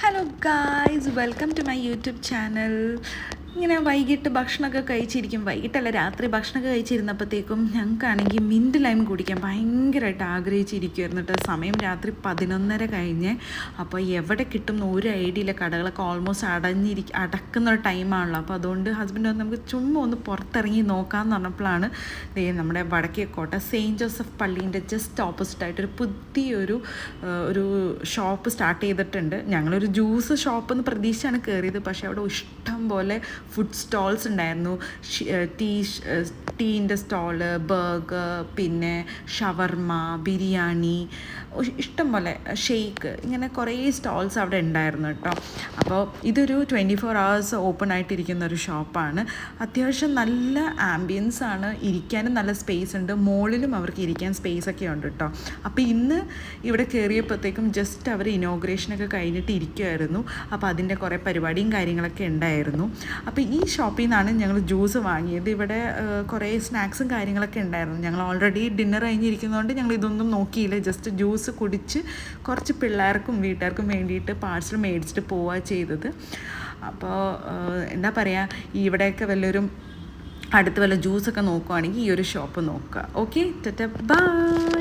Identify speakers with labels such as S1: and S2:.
S1: Hello guys, welcome to my YouTube channel. ഇങ്ങനെ വൈകിട്ട് ഭക്ഷണമൊക്കെ കഴിച്ചിരിക്കും, വൈകിട്ടല്ല രാത്രി ഭക്ഷണമൊക്കെ കഴിച്ചിരുന്നപ്പോഴത്തേക്കും ഞങ്ങൾക്കാണെങ്കിൽ മിൻറ്റ് ലൈം കുടിക്കാൻ ഭയങ്കരമായിട്ട് ആഗ്രഹിച്ചിരിക്കുമായിരുന്നു കേട്ടോ. സമയം രാത്രി 11:30 കഴിഞ്ഞ്. അപ്പോൾ എവിടെ കിട്ടും ഒരു ഐഡിയയില്ല, കടകളൊക്കെ ഓൾമോസ്റ്റ് അടക്കുന്ന ഒരു ടൈമാണല്ലോ. അപ്പോൾ അതുകൊണ്ട് ഹസ്ബൻഡ് വന്ന് നമുക്ക് ചുമ്മാ ഒന്ന് പുറത്തിറങ്ങി നോക്കാമെന്ന് പറഞ്ഞപ്പോഴാണ് നമ്മുടെ വടക്കേക്കോട്ട സെയിൻറ്റ് ജോസഫ് പള്ളീൻ്റെ ജസ്റ്റ് ഓപ്പോസിറ്റായിട്ടൊരു പുതിയൊരു ഒരു ഷോപ്പ് സ്റ്റാർട്ട് ചെയ്തിട്ടുണ്ട്. ഞങ്ങളൊരു ജ്യൂസ് ഷോപ്പെന്ന് പ്രതീക്ഷിച്ചാണ് കയറിയത്, പക്ഷേ അവിടെ ഇഷ്ടം പോലെ ഫുഡ് സ്റ്റോൾസ് ഉണ്ടായിരുന്നു. ടീൻ്റെ സ്റ്റോള്, ബർഗർ, പിന്നെ ഷവർമ, ബിരിയാണി, ഇഷ്ടം പോലെ ഷെയ്ക്ക്, ഇങ്ങനെ കുറേ സ്റ്റോൾസ് അവിടെ ഉണ്ടായിരുന്നു കേട്ടോ. അപ്പോൾ ഇതൊരു 24 hours ഓപ്പൺ ആയിട്ടിരിക്കുന്ന ഒരു ഷോപ്പാണ്. അത്യാവശ്യം നല്ല ആംബിയൻസ് ആണ്, ഇരിക്കാനും നല്ല സ്പേസ് ഉണ്ട്, മുകളിലും അവർക്ക് ഇരിക്കാൻ സ്പേസ് ഒക്കെ ഉണ്ട് കേട്ടോ. അപ്പോൾ ഇന്ന് ഇവിടെ കയറിയപ്പോഴത്തേക്കും ജസ്റ്റ് അവർ ഇനോഗ്രേഷനൊക്കെ കഴിഞ്ഞിട്ട് ഇരിക്കുമായിരുന്നു. അപ്പോൾ അതിൻ്റെ കുറേ പരിപാടിയും കാര്യങ്ങളൊക്കെ ഉണ്ടായിരുന്നു. അപ്പോൾ ഈ ഷോപ്പിൽ നിന്നാണ് ഞങ്ങൾ ജ്യൂസ് വാങ്ങിയത്. ഇവിടെ കുറേ സ്നാക്സും കാര്യങ്ങളൊക്കെ ഉണ്ടായിരുന്നു. ഞങ്ങൾ ഓൾറെഡി ഡിന്നർ കഴിഞ്ഞിരിക്കുന്നതുകൊണ്ട് ഞങ്ങൾ ഇതൊന്നും നോക്കിയില്ല, ജസ്റ്റ് ജ്യൂസ് കുടിച്ച് കുറച്ച് പിള്ളേർക്കും വീട്ടുകാർക്കും വേണ്ടിയിട്ട് പാഴ്സൽ മേടിച്ചിട്ട് പോവുക ചെയ്തത്. അപ്പോൾ എന്താ പറയുക, ഇവിടെയൊക്കെ വല്ലൊരു അടുത്ത് വല്ല ജ്യൂസൊക്കെ നോക്കുവാണെങ്കിൽ ഈ ഒരു ഷോപ്പ് നോക്കുക. Okay, by.